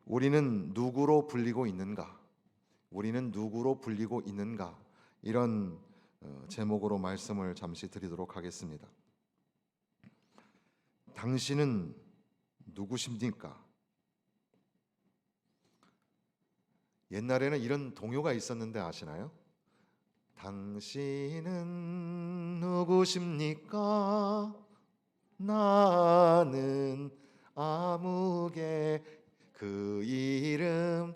우리는 누구로 불리고 있는가? 우리는 누구로 불리고 있는가? 이런 제목으로 말씀을 잠시 드리도록 하겠습니다. 당신은 누구십니까? 옛날에는 이런 동요가 있었는데 아시나요? 당신은 누구십니까? 나는 아무개 그 이름.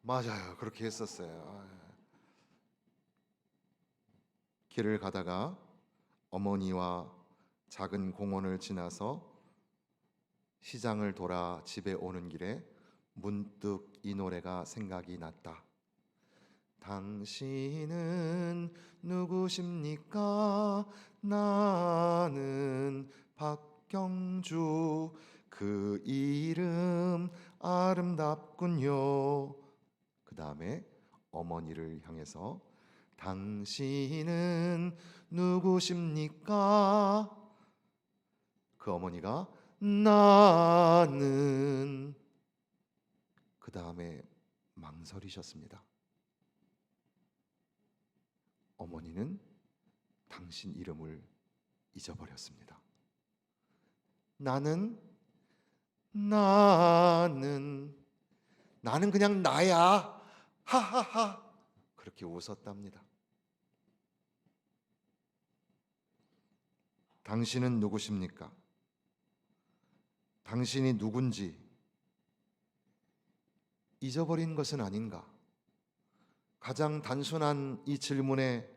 맞아요, 그렇게 했었어요. 길을 가다가 어머니와 작은 공원을 지나서 시장을 돌아 집에 오는 길에 문득 이 노래가 생각이 났다. 당신은 누구십니까? 나는 박경주 그 이름 아름답군요. 그 다음에 어머니를 향해서 당신은 누구십니까? 그 어머니가 나는, 그 다음에 망설이셨습니다. 어머니는 당신 이름을 잊어버렸습니다. 나는 그냥 나야. 하하하. 그렇게 웃었답니다. 당신은 누구십니까? 당신이 누군지 잊어버린 것은 아닌가? 가장 단순한 이 질문에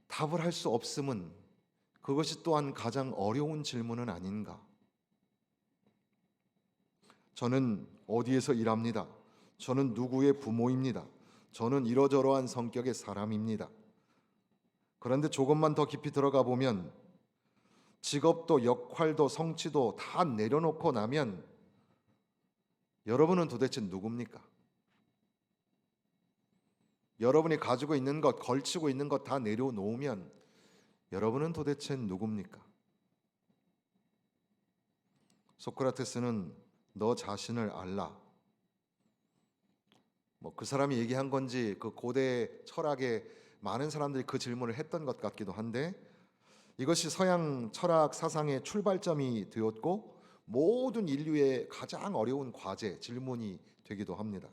답을 할 수 없음은 그것이 또한 가장 어려운 질문은 아닌가? 저는 어디에서 일합니다. 저는 누구의 부모입니다. 저는 이러저러한 성격의 사람입니다. 그런데 조금만 더 깊이 들어가 보면 직업도 역할도 성취도 다 내려놓고 나면 여러분은 도대체 누굽니까? 여러분이 가지고 있는 것, 걸치고 있는 것 다 내려놓으면 여러분은 도대체 누굽니까? 소크라테스는 너 자신을 알라. 그 사람이 얘기한 건지 그 고대 철학에 많은 사람들이 그 질문을 했던 것 같기도 한데, 이것이 서양 철학 사상의 출발점이 되었고 모든 인류의 가장 어려운 과제, 질문이 되기도 합니다.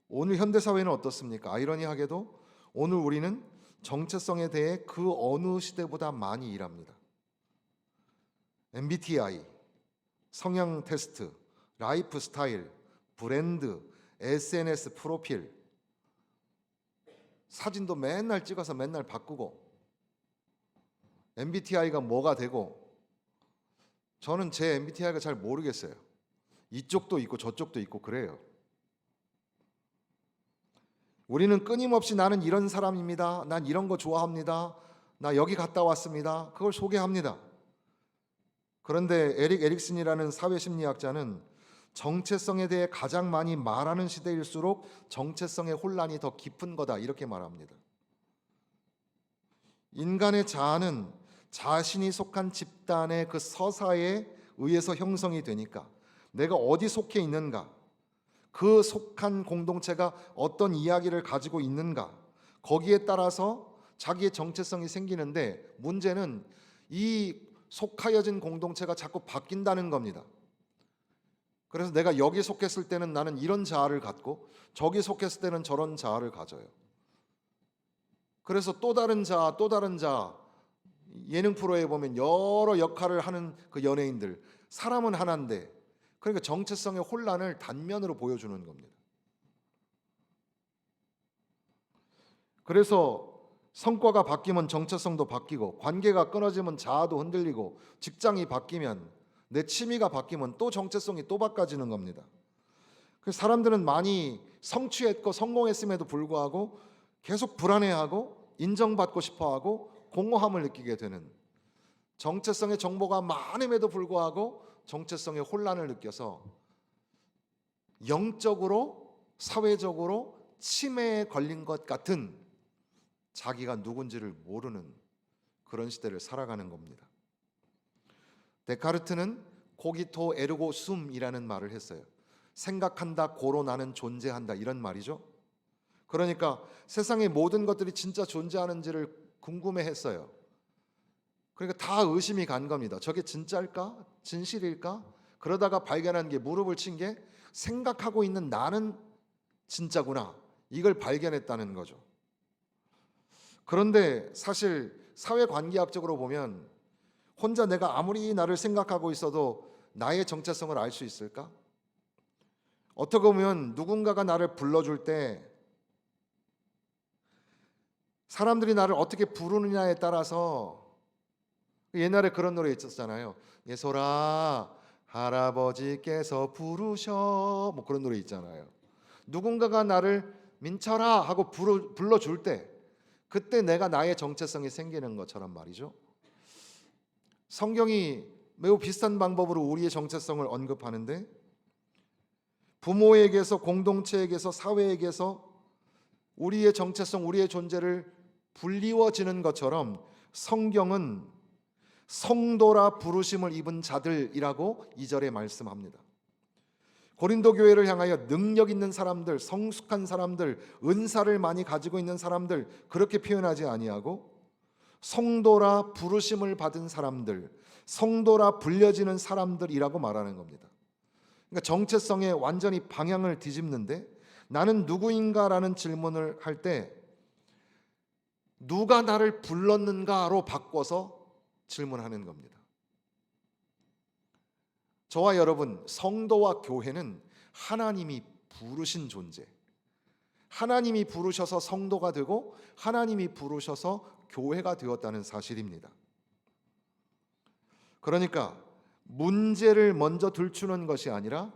오늘 현대사회는 어떻습니까? 아이러니하게도 오늘 우리는 정체성에 대해 그 어느 시대보다 많이 일합니다. MBTI, 성향 테스트, 라이프 스타일, 브랜드, SNS 프로필, 사진도 맨날 찍어서 맨날 바꾸고, MBTI가 뭐가 되고, 저는 제 MBTI가 잘 모르겠어요. 이쪽도 있고 저쪽도 있고 그래요. 우리는 끊임없이 나는 이런 사람입니다. 난 이런 거 좋아합니다. 나 여기 갔다 왔습니다. 그걸 소개합니다. 그런데 에릭 에릭슨이라는 사회심리학자는 정체성에 대해 가장 많이 말하는 시대일수록 정체성의 혼란이 더 깊은 거다, 이렇게 말합니다. 인간의 자아는 자신이 속한 집단의 그 서사에 의해서 형성이 되니까, 내가 어디 속해 있는가, 그 속한 공동체가 어떤 이야기를 가지고 있는가, 거기에 따라서 자기의 정체성이 생기는데, 문제는 이 속하여진 공동체가 자꾸 바뀐다는 겁니다. 그래서 내가 여기 속했을 때는 나는 이런 자아를 갖고 저기 속했을 때는 저런 자아를 가져요. 그래서 또 다른 자아, 또 다른 자아, 예능 프로에 보면 여러 역할을 하는 그 연예인들, 사람은 하나인데, 그러니까 정체성의 혼란을 단면으로 보여주는 겁니다. 그래서 성과가 바뀌면 정체성도 바뀌고, 관계가 끊어지면 자아도 흔들리고, 직장이 바뀌면, 내 취미가 바뀌면 또 정체성이 또 바꿔지는 겁니다. 그래서 사람들은 많이 성취했고 성공했음에도 불구하고 계속 불안해하고 인정받고 싶어하고 공허함을 느끼게 되는, 정체성의 정보가 많음에도 불구하고 정체성의 혼란을 느껴서 영적으로 사회적으로 치매에 걸린 것 같은, 자기가 누군지를 모르는 그런 시대를 살아가는 겁니다. 데카르트는 코기토 에르고 숨이라는 말을 했어요. 생각한다, 고로 나는 존재한다, 이런 말이죠. 그러니까 세상의 모든 것들이 진짜 존재하는지를 궁금해했어요. 그러니까 다 의심이 간 겁니다. 저게 진짜일까? 진실일까? 그러다가 발견한 게, 무릎을 친 게, 생각하고 있는 나는 진짜구나, 이걸 발견했다는 거죠. 그런데 사실 사회관계학적으로 보면 혼자 내가 아무리 나를 생각하고 있어도 나의 정체성을 알 수 있을까? 어떻게 보면 누군가가 나를 불러줄 때 사람들이 나를 어떻게 부르느냐에 따라서, 옛날에 그런 노래 있었잖아요. 예솔아 할아버지께서 부르셔, 뭐 그런 노래 있잖아요. 누군가가 나를 민철아 하고 불러줄 때, 그때 내가 나의 정체성이 생기는 것처럼 말이죠. 성경이 매우 비슷한 방법으로 우리의 정체성을 언급하는데, 부모에게서, 공동체에게서, 사회에게서 우리의 정체성, 우리의 존재를 불리워지는 것처럼 성경은 성도라 부르심을 입은 자들이라고 2절에 말씀합니다. 고린도 교회를 향하여 능력 있는 사람들, 성숙한 사람들, 은사를 많이 가지고 있는 사람들, 그렇게 표현하지 아니하고 성도라 부르심을 받은 사람들, 성도라 불려지는 사람들이라고 말하는 겁니다. 그러니까 정체성에 완전히 방향을 뒤집는데, 나는 누구인가라는 질문을 할 때 누가 나를 불렀는가로 바꿔서 질문하는 겁니다. 저와 여러분, 성도와 교회는 하나님이 부르신 존재, 하나님이 부르셔서 성도가 되고 하나님이 부르셔서 교회가 되었다는 사실입니다. 그러니까 문제를 먼저 들추는 것이 아니라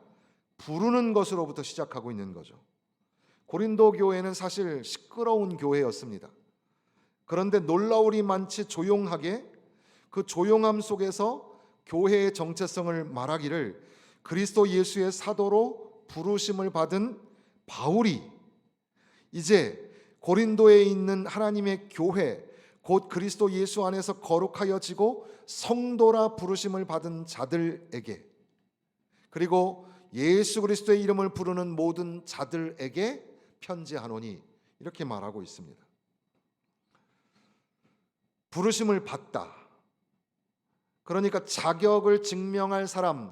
부르는 것으로부터 시작하고 있는 거죠. 고린도 교회는 사실 시끄러운 교회였습니다. 그런데 놀라울이 많지 조용하게, 그 조용함 속에서 교회의 정체성을 말하기를, 그리스도 예수의 사도로 부르심을 받은 바울이 이제 고린도에 있는 하나님의 교회, 곧 그리스도 예수 안에서 거룩하여지고 성도라 부르심을 받은 자들에게, 그리고 예수 그리스도의 이름을 부르는 모든 자들에게 편지하노니, 이렇게 말하고 있습니다. 부르심을 받다, 그러니까 자격을 증명할 사람,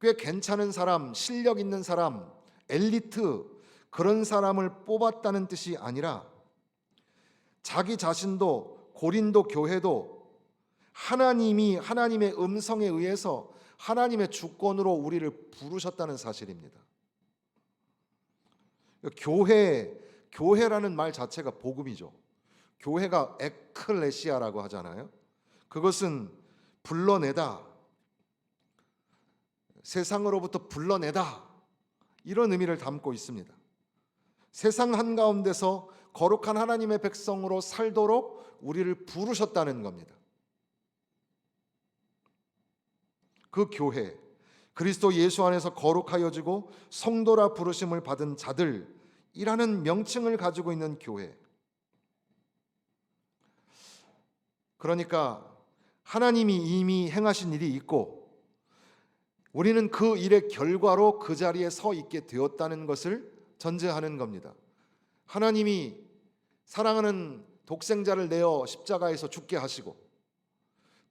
꽤 괜찮은 사람, 실력 있는 사람, 엘리트, 그런 사람을 뽑았다는 뜻이 아니라 자기 자신도, 고린도 교회도 하나님의 음성에 의해서 하나님의 주권으로 우리를 부르셨다는 사실입니다. 교회라는 말 자체가 복음이죠. 교회가 에클레시아라고 하잖아요. 그것은 불러내다, 세상으로부터 불러내다, 이런 의미를 담고 있습니다. 세상 한가운데서 거룩한 하나님의 백성으로 살도록 우리를 부르셨다는 겁니다. 그 교회, 그리스도 예수 안에서 거룩하여지고 성도라 부르심을 받은 자들이라는 명칭을 가지고 있는 교회. 그러니까 하나님이 이미 행하신 일이 있고 우리는 그 일의 결과로 그 자리에 서 있게 되었다는 것을 전제하는 겁니다. 하나님이 사랑하는 독생자를 내어 십자가에서 죽게 하시고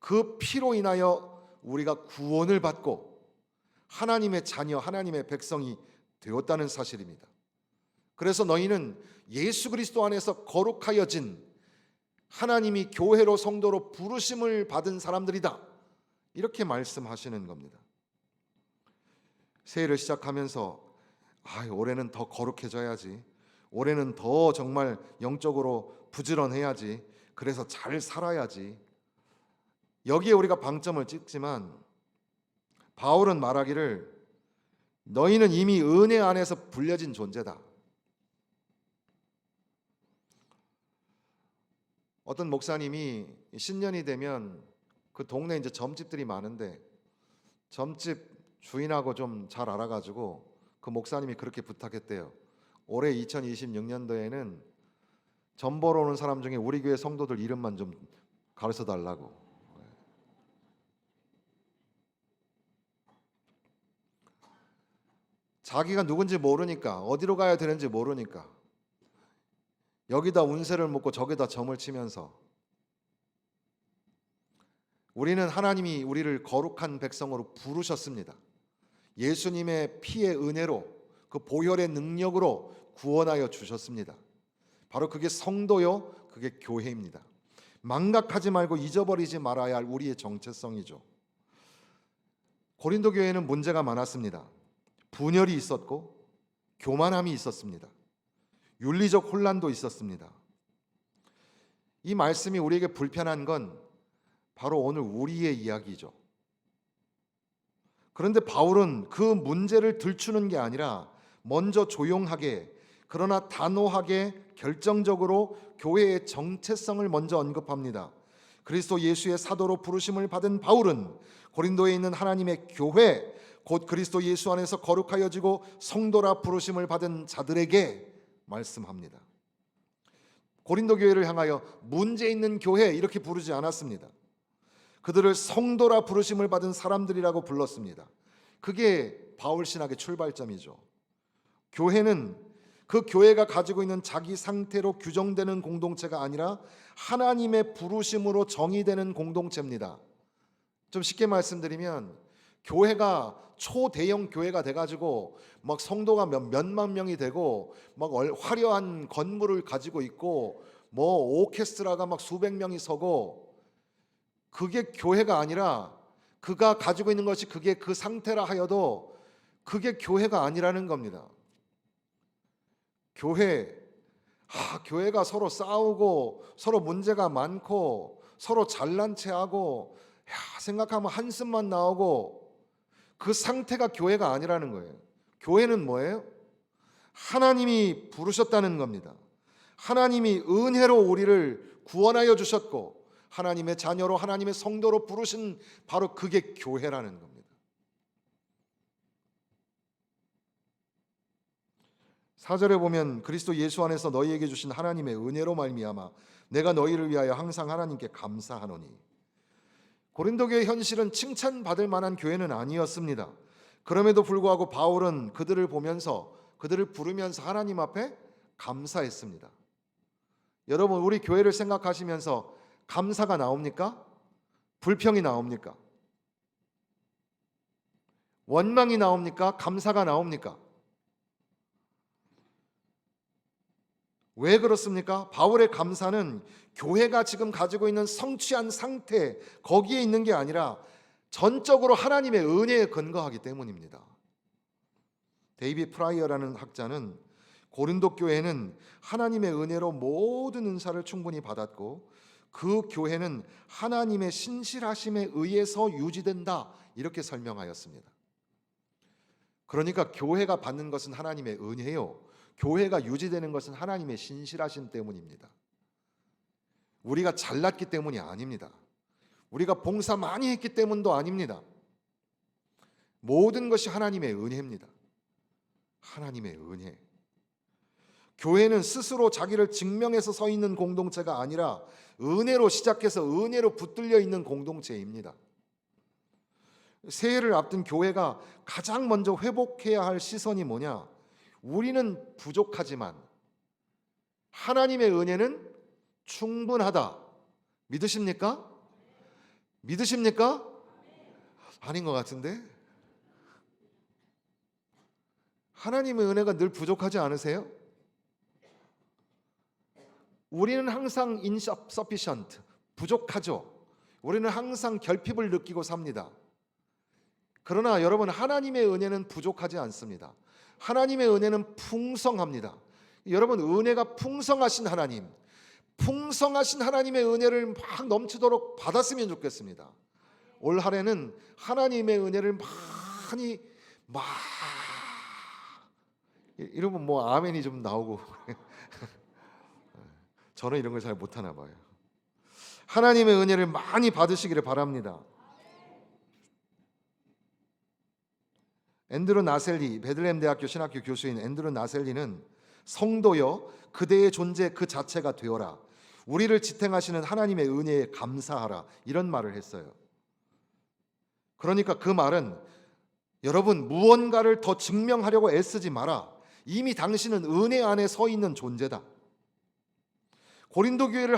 그 피로 인하여 우리가 구원을 받고 하나님의 자녀, 하나님의 백성이 되었다는 사실입니다. 그래서 너희는 예수 그리스도 안에서 거룩하여진 하나님이 교회로, 성도로 부르심을 받은 사람들이다, 이렇게 말씀하시는 겁니다. 새해를 시작하면서 올해는 더 거룩해져야지, 올해는 더 정말 영적으로 부지런해야지, 그래서 잘 살아야지, 여기에 우리가 방점을 찍지만 바울은 말하기를 너희는 이미 은혜 안에서 불려진 존재다. 어떤 목사님이 신년이 되면 그 동네에 이제 점집들이 많은데 점집 주인하고 좀 잘 알아가지고 그 목사님이 그렇게 부탁했대요. 올해 2026년도에는 점 보러 오는 사람 중에 우리 교회 성도들 이름만 좀 가르쳐 달라고. 자기가 누군지 모르니까, 어디로 가야 되는지 모르니까 여기다 운세를 묻고 저기다 점을 치면서, 우리는 하나님이 우리를 거룩한 백성으로 부르셨습니다. 예수님의 피의 은혜로, 그 보혈의 능력으로 구원하여 주셨습니다. 바로 그게 성도요, 그게 교회입니다. 망각하지 말고 잊어버리지 말아야 할 우리의 정체성이죠. 고린도 교회는 문제가 많았습니다. 분열이 있었고 교만함이 있었습니다. 윤리적 혼란도 있었습니다. 이 말씀이 우리에게 불편한 건 바로 오늘 우리의 이야기죠. 그런데 바울은 그 문제를 들추는 게 아니라 먼저 조용하게, 그러나 단호하게, 결정적으로 교회의 정체성을 먼저 언급합니다. 그리스도 예수의 사도로 부르심을 받은 바울은 고린도에 있는 하나님의 교회, 곧 그리스도 예수 안에서 거룩하여지고 성도라 부르심을 받은 자들에게 말씀합니다. 고린도 교회를 향하여 문제 있는 교회 이렇게 부르지 않았습니다. 그들을 성도라 부르심을 받은 사람들이라고 불렀습니다. 그게 바울 신학의 출발점이죠. 교회는 그 교회가 가지고 있는 자기 상태로 규정되는 공동체가 아니라 하나님의 부르심으로 정의되는 공동체입니다. 좀 쉽게 말씀드리면, 교회가 초대형 교회가 돼가지고 막 성도가 몇만 명이 되고 막 화려한 건물을 가지고 있고 뭐 오케스트라가 막 수백 명이 서고, 그게 교회가 아니라, 그가 가지고 있는 것이 그게 그 상태라 하여도 그게 교회가 아니라는 겁니다. 교회가 서로 싸우고 서로 문제가 많고 서로 잘난 체하고, 생각하면 한숨만 나오고, 그 상태가 교회가 아니라는 거예요. 교회는 뭐예요? 하나님이 부르셨다는 겁니다. 하나님이 은혜로 우리를 구원하여 주셨고 하나님의 자녀로, 하나님의 성도로 부르신 바로 그게 교회라는 겁니다. 4절에 보면 그리스도 예수 안에서 너희에게 주신 하나님의 은혜로 말미암아 내가 너희를 위하여 항상 하나님께 감사하노니. 고린도 교회 현실은 칭찬받을 만한 교회는 아니었습니다. 그럼에도 불구하고 바울은 그들을 보면서, 그들을 부르면서 하나님 앞에 감사했습니다. 여러분, 우리 교회를 생각하시면서 감사가 나옵니까? 불평이 나옵니까? 원망이 나옵니까? 감사가 나옵니까? 왜 그렇습니까? 바울의 감사는 교회가 지금 가지고 있는 성취한 상태, 거기에 있는 게 아니라 전적으로 하나님의 은혜에 근거하기 때문입니다. 데이비드 프라이어라는 학자는 고린도 교회는 하나님의 은혜로 모든 은사를 충분히 받았고 그 교회는 하나님의 신실하심에 의해서 유지된다, 이렇게 설명하였습니다. 그러니까 교회가 받는 것은 하나님의 은혜요, 교회가 유지되는 것은 하나님의 신실하심 때문입니다. 우리가 잘났기 때문이 아닙니다. 우리가 봉사 많이 했기 때문도 아닙니다. 모든 것이 하나님의 은혜입니다. 하나님의 은혜. 교회는 스스로 자기를 증명해서 서 있는 공동체가 아니라 은혜로 시작해서 은혜로 붙들려 있는 공동체입니다. 새해를 앞둔 교회가 가장 먼저 회복해야 할 시선이 뭐냐? 우리는 부족하지만 하나님의 은혜는 충분하다. 믿으십니까? 믿으십니까? 아닌 것 같은데? 하나님의 은혜가 늘 부족하지 않으세요? 우리는 항상 insufficient, 부족하죠. 우리는 항상 결핍을 느끼고 삽니다. 그러나 여러분, 하나님의 은혜는 부족하지 않습니다. 하나님의 은혜는 풍성합니다. 여러분, 은혜가 풍성하신 하나님, 풍성하신 하나님의 은혜를 막 넘치도록 받았으면 좋겠습니다. 올 한해는 하나님의 은혜를 많이 이러면 뭐 아멘이 좀 나오고 저는 이런 걸 잘 못하나 봐요. 하나님의 은혜를 많이 받으시기를 바랍니다. 앤드루 나셀리, 베들레헴 대학교 신학교 교수인 앤드루 나셀리는 성도여 그대의 존재 그 자체가 되어라, 우리를 지탱하시는 하나님의 은혜에 감사하라, 이런 말을 했어요. 그러니까 그 말은 여러분, 무언가를 더 증명하려고 애쓰지 마라. 이미 당신은 은혜 안에 서 있는 존재다. 고린도 교회를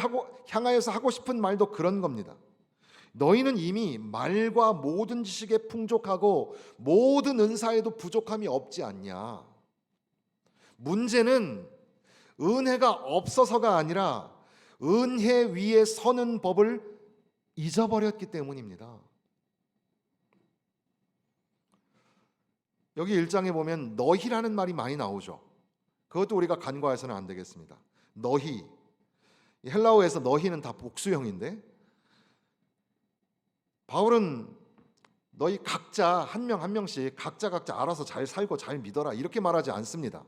향하여서 하고 싶은 말도 그런 겁니다. 너희는 이미 말과 모든 지식에 풍족하고 모든 은사에도 부족함이 없지 않냐. 문제는 은혜가 없어서가 아니라 은혜 위에 서는 법을 잊어버렸기 때문입니다. 여기 1장에 보면 너희라는 말이 많이 나오죠. 그것도 우리가 간과해서는 안 되겠습니다. 너희, 헬라어에서 너희는 다 복수형인데, 바울은 너희 각자 한 명 한 명씩 각자 알아서 잘 살고 잘 믿어라 이렇게 말하지 않습니다.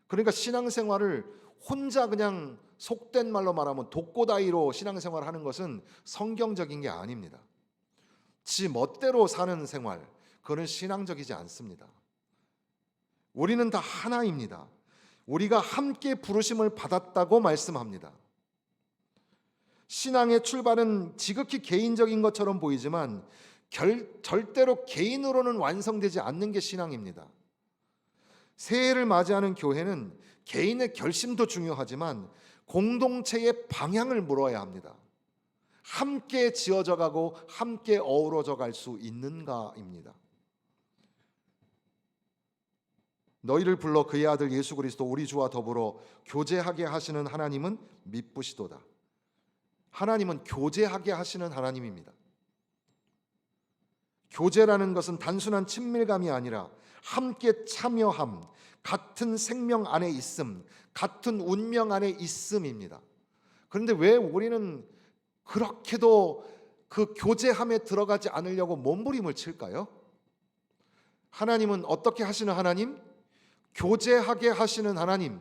그러니까 신앙생활을 혼자 그냥 속된 말로 말하면 독고다이로 신앙생활을 하는 것은 성경적인 게 아닙니다. 지 멋대로 사는 생활, 그건 신앙적이지 않습니다. 우리는 다 하나입니다. 우리가 함께 부르심을 받았다고 말씀합니다. 신앙의 출발은 지극히 개인적인 것처럼 보이지만 절대로 개인으로는 완성되지 않는 게 신앙입니다. 새해를 맞이하는 교회는 개인의 결심도 중요하지만 공동체의 방향을 물어야 합니다. 함께 지어져 가고 함께 어우러져 갈 수 있는가입니다. 너희를 불러 그의 아들 예수 그리스도 우리 주와 더불어 교제하게 하시는 하나님은 미쁘시도다. 하나님은 교제하게 하시는 하나님입니다. 교제라는 것은 단순한 친밀감이 아니라 함께 참여함, 같은 생명 안에 있음, 같은 운명 안에 있음입니다. 그런데 왜 우리는 그렇게도 그 교제함에 들어가지 않으려고 몸부림을 칠까요? 하나님은 어떻게 하시는 하나님? 교제하게 하시는 하나님.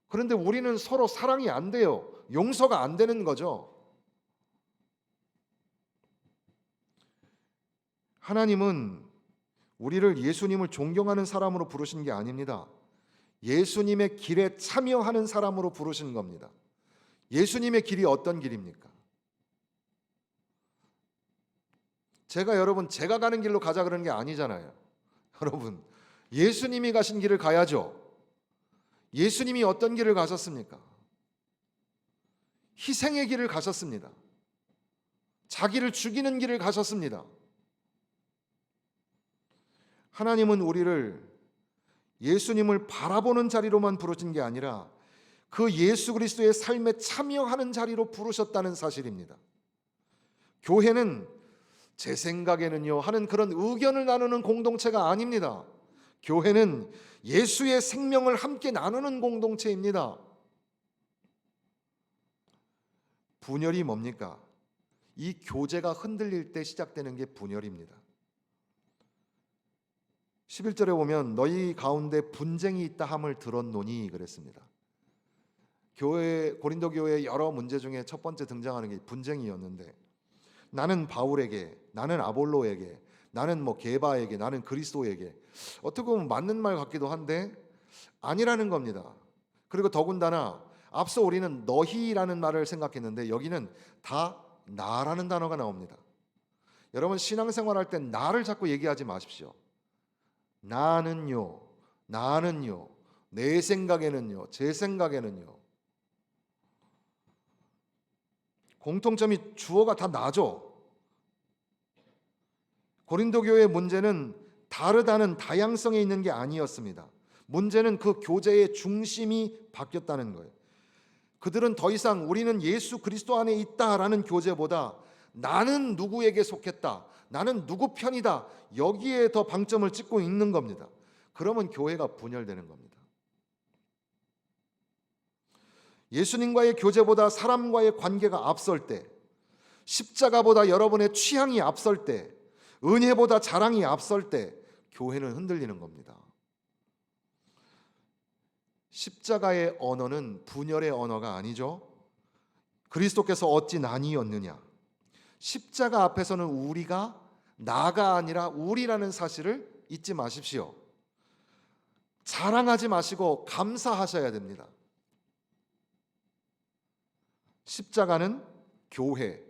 그런데 우리는 서로 사랑이 안 돼요. 용서가 안 되는 거죠. 하나님은 우리를 예수님을 존경하는 사람으로 부르신 게 아닙니다. 예수님의 길에 참여하는 사람으로 부르신 겁니다. 예수님의 길이 어떤 길입니까? 제가 가는 길로 가자 그러는 게 아니잖아요. 여러분, 예수님이 가신 길을 가야죠. 예수님이 어떤 길을 가셨습니까? 희생의 길을 가셨습니다. 자기를 죽이는 길을 가셨습니다. 하나님은 우리를 예수님을 바라보는 자리로만 부르신 게 아니라 그 예수 그리스도의 삶에 참여하는 자리로 부르셨다는 사실입니다. 교회는 제 생각에는요 하는 그런 의견을 나누는 공동체가 아닙니다. 교회는 예수의 생명을 함께 나누는 공동체입니다. 분열이 뭡니까? 이 교제가 흔들릴 때 시작되는 게 분열입니다. 11절에 보면 너희 가운데 분쟁이 있다 함을 들었노니 그랬습니다. 고린도 교회의 여러 문제 중에 첫 번째 등장하는 게 분쟁이었는데, 나는 바울에게, 나는 아볼로에게, 나는 게바에게, 나는 그리스도에게, 어떻게 보면 맞는 말 같기도 한데 아니라는 겁니다. 그리고 더군다나 앞서 우리는 너희라는 말을 생각했는데 여기는 다 나라는 단어가 나옵니다. 여러분, 신앙생활 할 땐 나를 자꾸 얘기하지 마십시오. 나는요, 내 생각에는요, 제 생각에는요. 공통점이 주어가 다 나죠. 고린도 교회의 문제는 다르다는 다양성에 있는 게 아니었습니다. 문제는 그 교제의 중심이 바뀌었다는 거예요. 그들은 더 이상 우리는 예수 그리스도 안에 있다라는 교제보다 나는 누구에게 속했다, 나는 누구 편이다, 여기에 더 방점을 찍고 있는 겁니다. 그러면 교회가 분열되는 겁니다. 예수님과의 교제보다 사람과의 관계가 앞설 때, 십자가보다 여러분의 취향이 앞설 때, 은혜보다 자랑이 앞설 때 교회는 흔들리는 겁니다. 십자가의 언어는 분열의 언어가 아니죠. 그리스도께서 어찌 나뉘었느냐. 십자가 앞에서는 우리가 나가 아니라 우리라는 사실을 잊지 마십시오. 자랑하지 마시고 감사하셔야 됩니다. 십자가는 교회,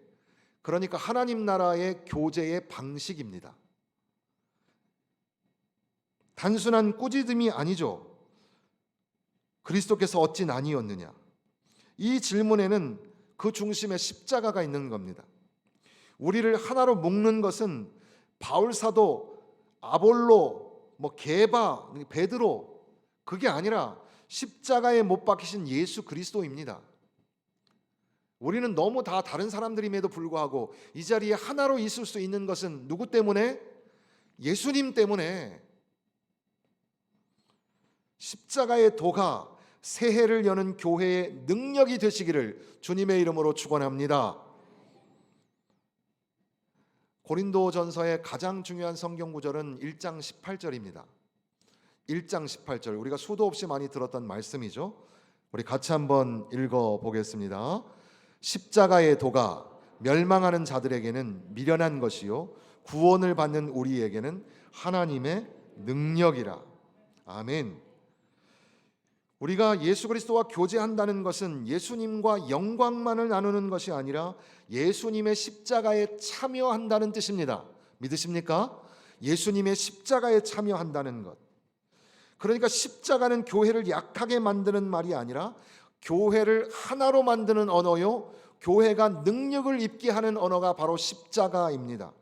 그러니까 하나님 나라의 교제의 방식입니다. 단순한 꾸짖음이 아니죠. 그리스도께서 어찌 나뉘었느냐? 이 질문에는 그 중심에 십자가가 있는 겁니다. 우리를 하나로 묶는 것은 바울 사도, 아볼로, 게바, 베드로, 그게 아니라 십자가에 못 박히신 예수 그리스도입니다. 우리는 너무 다 다른 사람들임에도 불구하고 이 자리에 하나로 있을 수 있는 것은 누구 때문에? 예수님 때문에. 십자가의 도가 새해를 여는 교회의 능력이 되시기를 주님의 이름으로 축원합니다. 고린도전서의 가장 중요한 성경 구절은 1장 18절입니다. 1장 18절, 우리가 수도 없이 많이 들었던 말씀이죠. 우리 같이 한번 읽어 보겠습니다. 십자가의 도가 멸망하는 자들에게는 미련한 것이요 구원을 받는 우리에게는 하나님의 능력이라. 아멘. 우리가 예수 그리스도와 교제한다는 것은 예수님과 영광만을 나누는 것이 아니라 예수님의 십자가에 참여한다는 뜻입니다. 믿으십니까? 예수님의 십자가에 참여한다는 것. 그러니까 십자가는 교회를 약하게 만드는 말이 아니라 교회를 하나로 만드는 언어요, 교회가 능력을 입게 하는 언어가 바로 십자가입니다.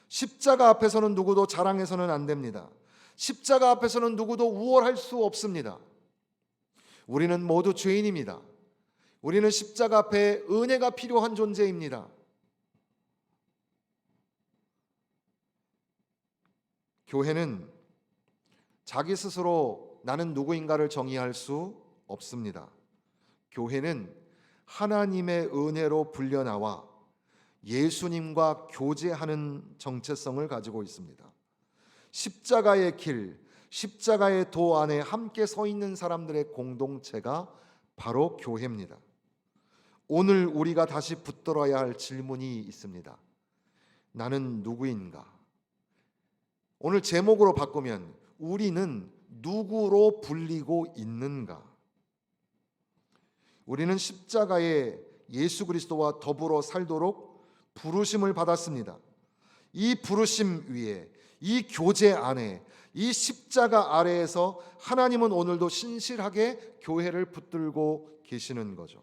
십자가 앞에서는 누구도 자랑해서는 안 됩니다. 십자가 앞에서는 누구도 우월할 수 없습니다. 우리는 모두 죄인입니다. 우리는 십자가 앞에 은혜가 필요한 존재입니다. 교회는 자기 스스로 나는 누구인가를 정의할 수 없습니다. 교회는 하나님의 은혜로 불려나와 예수님과 교제하는 정체성을 가지고 있습니다. 십자가의 길, 십자가의 도 안에 함께 서 있는 사람들의 공동체가 바로 교회입니다. 오늘 우리가 다시 붙들어야 할 질문이 있습니다. 나는 누구인가? 오늘 제목으로 바꾸면 우리는 누구로 불리고 있는가? 우리는 십자가에 예수 그리스도와 더불어 살도록 부르심을 받았습니다. 이 부르심 위에, 이 교제 안에, 이 십자가 아래에서 하나님은 오늘도 신실하게 교회를 붙들고 계시는 거죠.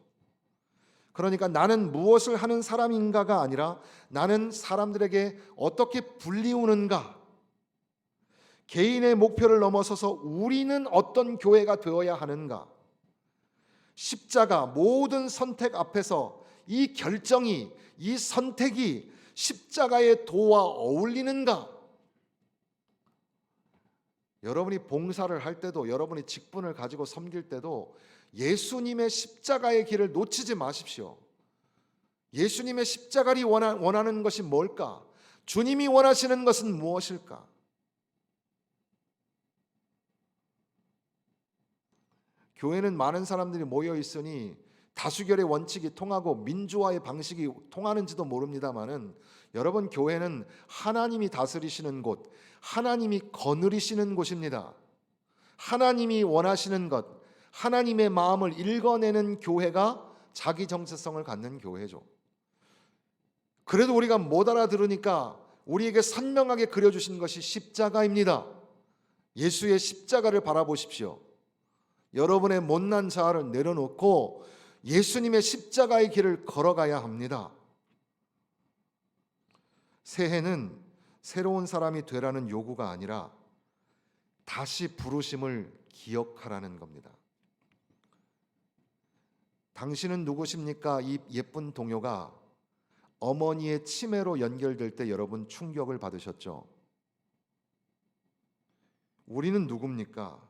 그러니까 나는 무엇을 하는 사람인가가 아니라 나는 사람들에게 어떻게 불리우는가, 개인의 목표를 넘어서서 우리는 어떤 교회가 되어야 하는가, 십자가 모든 선택 앞에서 이 결정이, 이 선택이 십자가의 도와 어울리는가? 여러분이 봉사를 할 때도, 여러분이 직분을 가지고 섬길 때도 예수님의 십자가의 길을 놓치지 마십시오. 예수님의 십자가를 원하는 것이 뭘까? 주님이 원하시는 것은 무엇일까? 교회는 많은 사람들이 모여 있으니 다수결의 원칙이 통하고 민주화의 방식이 통하는지도 모릅니다만은, 여러분, 교회는 하나님이 다스리시는 곳, 하나님이 거느리시는 곳입니다. 하나님이 원하시는 것, 하나님의 마음을 읽어내는 교회가 자기 정체성을 갖는 교회죠. 그래도 우리가 못 알아들으니까 우리에게 선명하게 그려주신 것이 십자가입니다. 예수의 십자가를 바라보십시오. 여러분의 못난 자아를 내려놓고 예수님의 십자가의 길을 걸어가야 합니다. 새해는 새로운 사람이 되라는 요구가 아니라 다시 부르심을 기억하라는 겁니다. 당신은 누구십니까? 이 예쁜 동요가 어머니의 치매로 연결될 때 여러분 충격을 받으셨죠? 우리는 누굽니까?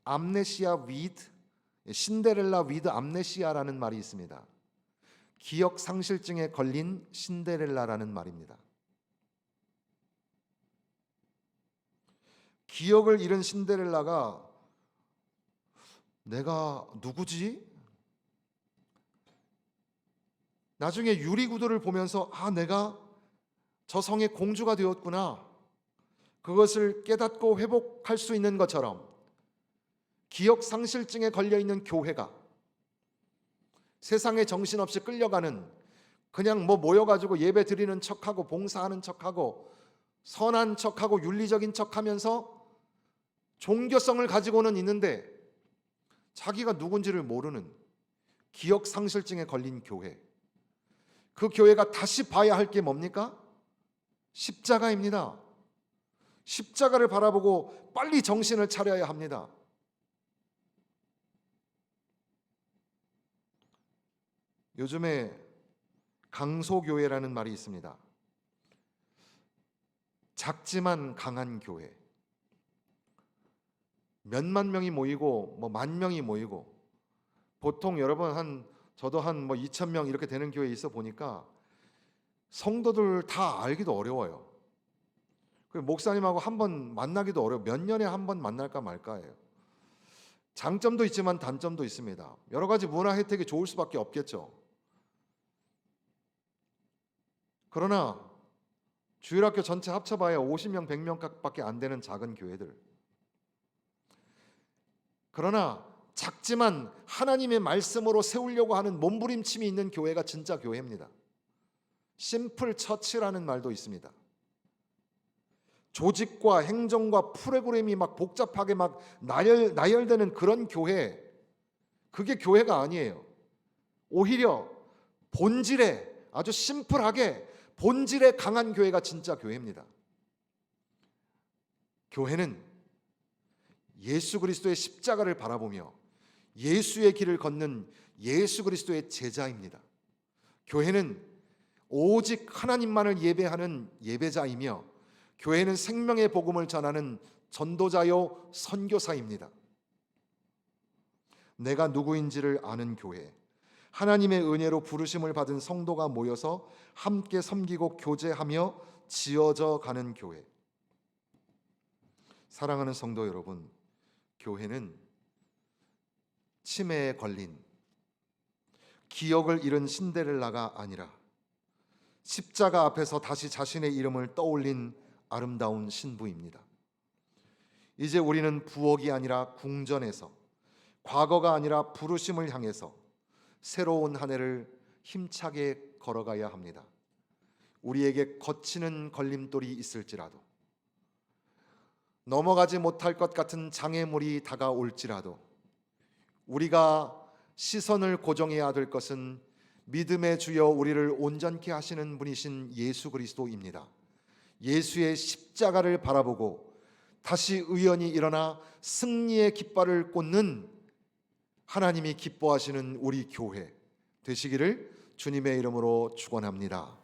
암네시아 위드, 신데렐라 위드 암네시아라는 말이 있습니다. 기억 상실증에 걸린 신데렐라라는 말입니다. 기억을 잃은 신데렐라가 내가 누구지? 나중에 유리구두를 보면서 내가 저 성의 공주가 되었구나, 그것을 깨닫고 회복할 수 있는 것처럼 기억 상실증에 걸려있는 교회가, 세상에 정신없이 끌려가는, 그냥 모여가지고 예배 드리는 척하고 봉사하는 척하고 선한 척하고 윤리적인 척하면서 종교성을 가지고는 있는데 자기가 누군지를 모르는 기억 상실증에 걸린 교회. 그 교회가 다시 봐야 할 게 뭡니까? 십자가입니다. 십자가를 바라보고 빨리 정신을 차려야 합니다. 요즘에 강소교회라는 말이 있습니다. 작지만 강한 교회. 몇만 명이 모이고 만 명이 모이고, 보통 여러분 저도 한 2천 명 이렇게 되는 교회 있어 보니까 성도들 다 알기도 어려워요. 목사님하고 한 번 만나기도 어려워. 몇 년에 한 번 만날까 말까예요. 장점도 있지만 단점도 있습니다. 여러 가지 문화 혜택이 좋을 수밖에 없겠죠. 그러나 주일학교 전체 합쳐봐야 50명, 100명밖에 안 되는 작은 교회들. 그러나 작지만 하나님의 말씀으로 세우려고 하는 몸부림침이 있는 교회가 진짜 교회입니다. 심플 처치라는 말도 있습니다. 조직과 행정과 프로그램이 막 복잡하게 막 나열되는 그런 교회, 그게 교회가 아니에요. 오히려 본질에 아주 심플하게 본질에 강한 교회가 진짜 교회입니다. 교회는 예수 그리스도의 십자가를 바라보며 예수의 길을 걷는 예수 그리스도의 제자입니다. 교회는 오직 하나님만을 예배하는 예배자이며, 교회는 생명의 복음을 전하는 전도자요 선교사입니다. 내가 누구인지를 아는 교회, 하나님의 은혜로 부르심을 받은 성도가 모여서 함께 섬기고 교제하며 지어져 가는 교회. 사랑하는 성도 여러분, 교회는 치매에 걸린, 기억을 잃은 신데렐라가 아니라 십자가 앞에서 다시 자신의 이름을 떠올린 아름다운 신부입니다. 이제 우리는 부엌이 아니라 궁전에서, 과거가 아니라 부르심을 향해서 새로운 한 해를 힘차게 걸어가야 합니다. 우리에게 거치는 걸림돌이 있을지라도, 넘어가지 못할 것 같은 장애물이 다가올지라도, 우리가 시선을 고정해야 될 것은 믿음의 주여 우리를 온전케 하시는 분이신 예수 그리스도입니다. 예수의 십자가를 바라보고 다시 의연히 일어나 승리의 깃발을 꽂는 하나님이 기뻐하시는 우리 교회 되시기를 주님의 이름으로 축원합니다.